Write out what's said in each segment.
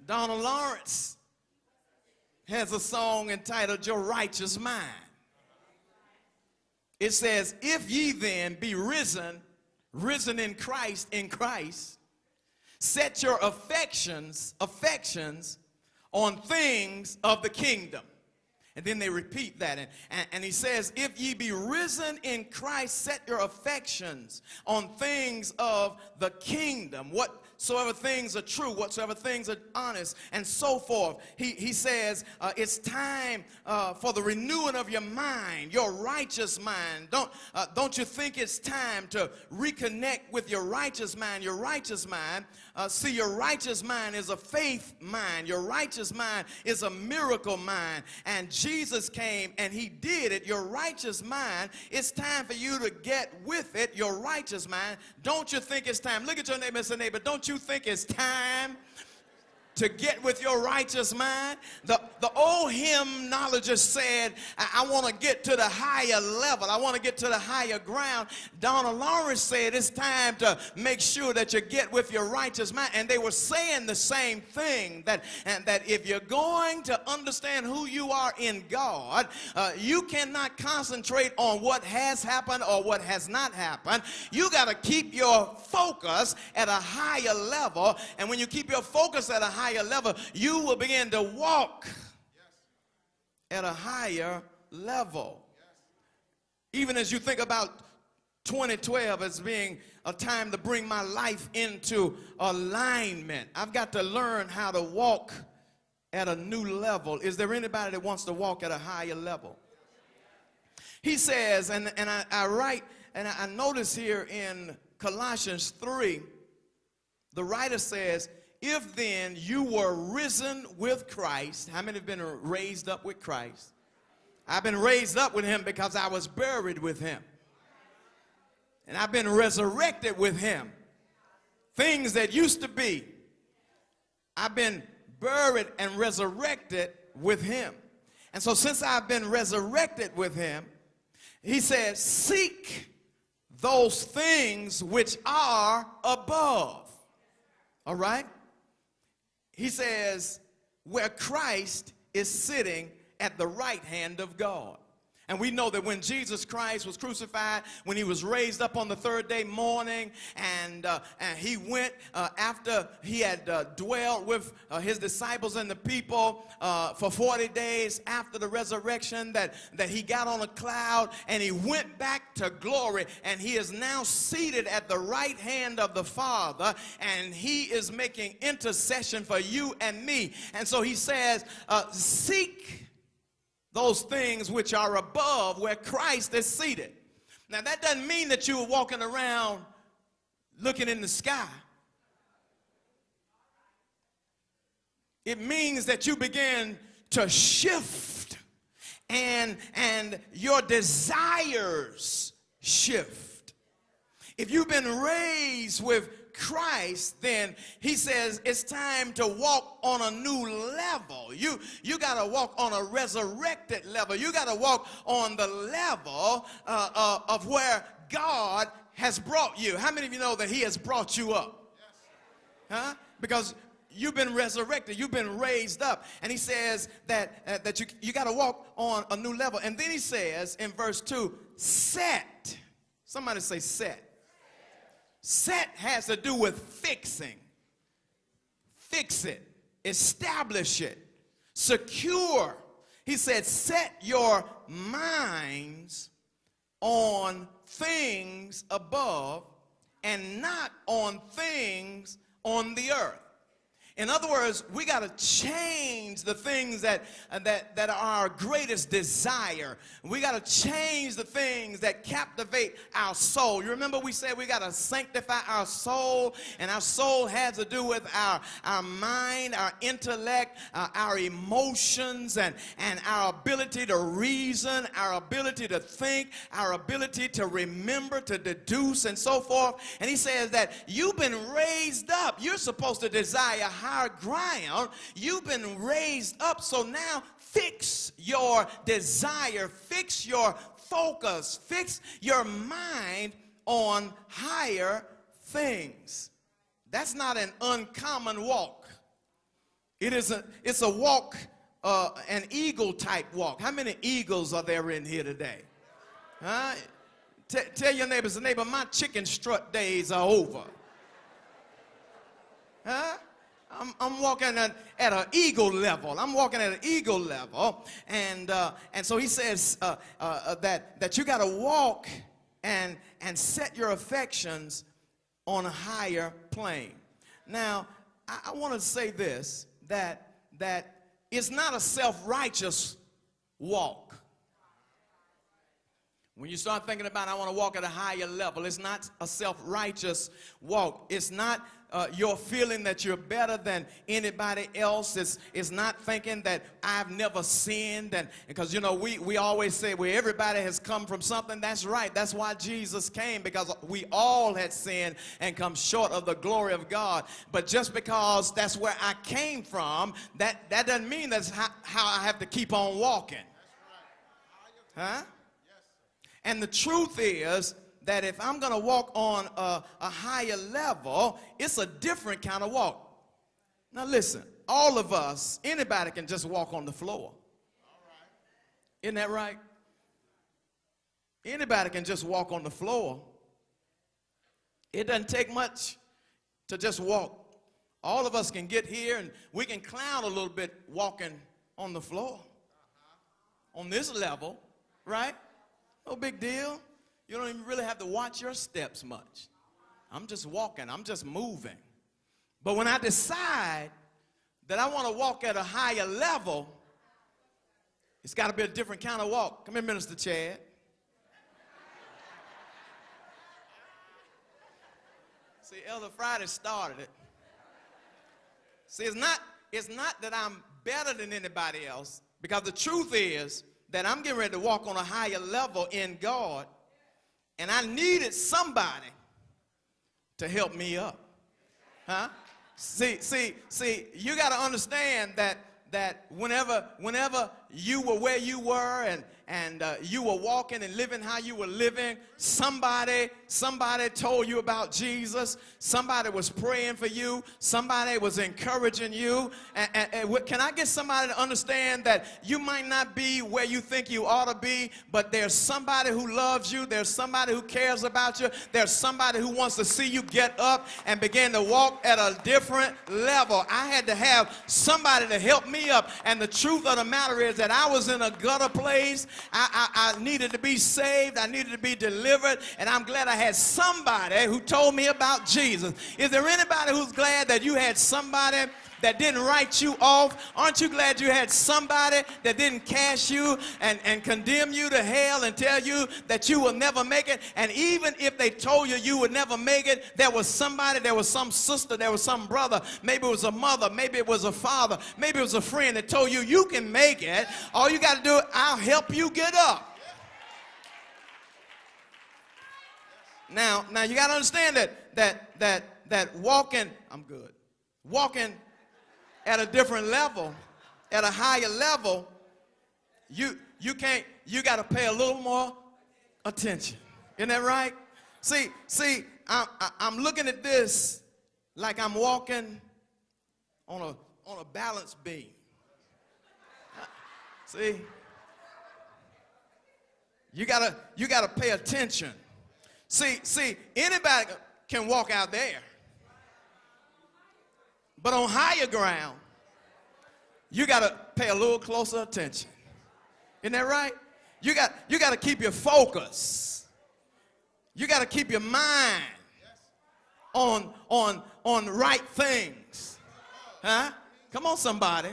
Donald Lawrence has a song entitled Your Righteous Mind. It says, if ye then be risen in Christ, set your affections on things of the kingdom. And then they repeat that. And he says, if ye be risen in Christ, set your affections on things of the kingdom. Whatsoever things are true, whatsoever things are honest, and so forth. He says, it's time for the renewing of your mind, your righteous mind. Don't you think it's time to reconnect with your righteous mind? Your righteous mind, see, your righteous mind is a faith mind. Your righteous mind is a miracle mind. And Jesus came and he did it. Your righteous mind, it's time for you to get with it, your righteous mind. Don't you think it's time? Look at your neighbor and say, neighbor, don't you think it's time to get with your righteous mind? The old hymnologist said, I want to get to the higher level. I want to get to the higher ground. Donald Lawrence said it's time to make sure that you get with your righteous mind. And they were saying the same thing, that if you're going to understand who you are in God, you cannot concentrate on what has happened or what has not happened. You got to keep your focus at a higher level. And when you keep your focus at a higher level, you will begin to walk at a higher level. Even as you think about 2012 as being a time to bring my life into alignment, I've got to learn how to walk at a new level. Is there anybody that wants to walk at a higher level? He says, and I write, and I notice here in Colossians 3, the writer says, if then you were risen with Christ, how many have been raised up with Christ? I've been raised up with him because I was buried with him. And I've been resurrected with him. Things that used to be, I've been buried and resurrected with him. And so since I've been resurrected with him, he says, seek those things which are above. All right? He says, where Christ is sitting at the right hand of God. And we know that when Jesus Christ was crucified, when he was raised up on the third day morning, and he went after he had dwelt with his disciples and the people for 40 days after the resurrection, that he got on a cloud and he went back to glory, and he is now seated at the right hand of the Father, and he is making intercession for you and me. And so he says, seek those things which are above, where Christ is seated. Now that doesn't mean that you were walking around looking in the sky. It means that you begin to shift and your desires shift. If you've been raised with Christ, then he says it's time to walk on a new level. You got to walk on a resurrected level. You got to walk on the level of where God has brought you. How many of you know that he has brought you up? Huh? Because you've been resurrected. You've been raised up. And he says that you got to walk on a new level. And then he says in verse 2, set. Somebody say set. Set has to do with fixing. Fix it. Establish it. Secure. He said, set your minds on things above and not on things on the earth. In other words, we got to change the things that are our greatest desire. We got to change the things that captivate our soul. You remember we said we got to sanctify our soul, and our soul has to do with our mind, our intellect, our emotions, and our ability to reason, our ability to think, our ability to remember, to deduce, and so forth. And he says that you've been raised up. You're supposed to desire higher ground. You've been raised up, so now fix your desire, fix your focus, fix your mind on higher things. That's not an uncommon walk. It's a walk, an eagle type walk. How many eagles are there in here today? Huh? Tell your neighbors, neighbor, my chicken strut days are over. Huh? I'm walking at an eagle level. I'm walking at an eagle level. And so he says that you got to walk and set your affections on a higher plane. Now, I want to say this, that it's not a self-righteous walk. When you start thinking about, I want to walk at a higher level, it's not a self-righteous walk. It's not your feeling that you're better than anybody else. It's not thinking that I've never sinned. And because, you know, we always say, well, everybody has come from something. That's right. That's why Jesus came, because we all had sinned and come short of the glory of God. But just because that's where I came from, that doesn't mean that's how I have to keep on walking. Huh? And the truth is that if I'm going to walk on a higher level, it's a different kind of walk. Now listen, all of us, anybody can just walk on the floor. Isn't that right? Anybody can just walk on the floor. It doesn't take much to just walk. All of us can get here and we can clown a little bit walking on the floor. On this level, right? No big deal. You don't even really have to watch your steps much. I'm just walking. I'm just moving. But when I decide that I want to walk at a higher level, it's got to be a different kind of walk. Come here, Minister Chad. See, Elder Friday started it. See, it's not that I'm better than anybody else, because the truth is that I'm getting ready to walk on a higher level in God, and I needed somebody to help me up. Huh? See, you got to understand that whenever you were where you were and you were walking and living how you were living, somebody told you about Jesus, somebody was praying for you, somebody was encouraging you. And can I get somebody to understand that you might not be where you think you ought to be, but there's somebody who loves you, there's somebody who cares about you, there's somebody who wants to see you get up and begin to walk at a different level. I had to have somebody to help me up, and the truth of the matter is that I was in a gutter place. I needed to be saved. I needed to be delivered, and I'm glad I had somebody who told me about Jesus. Is there anybody who's glad that you had somebody that didn't write you off? Aren't you glad you had somebody that didn't cast you and condemn you to hell and tell you that you will never make it? And even if they told you you would never make it, there was somebody, there was some sister, there was some brother, maybe it was a mother, maybe it was a father, maybe it was a friend that told you you can make it. All you got to do, I'll help you get up. Now you got to understand that walking, I'm good, walking at a different level, at a higher level, you got to pay a little more attention. Isn't that right? See, I'm looking at this like I'm walking on a balance beam. See, you gotta pay attention. See, anybody can walk out there. But on higher ground, you got to pay a little closer attention. Isn't that right? You got to keep your focus. You got to keep your mind on right things. Huh? Come on, somebody.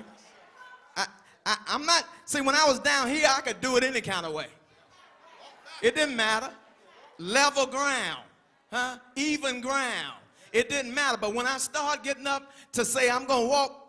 I'm not, see, when I was down here, I could do it any kind of way. It didn't matter. Level ground. Huh? Even ground. It didn't matter. But when I start getting up to say I'm going to walk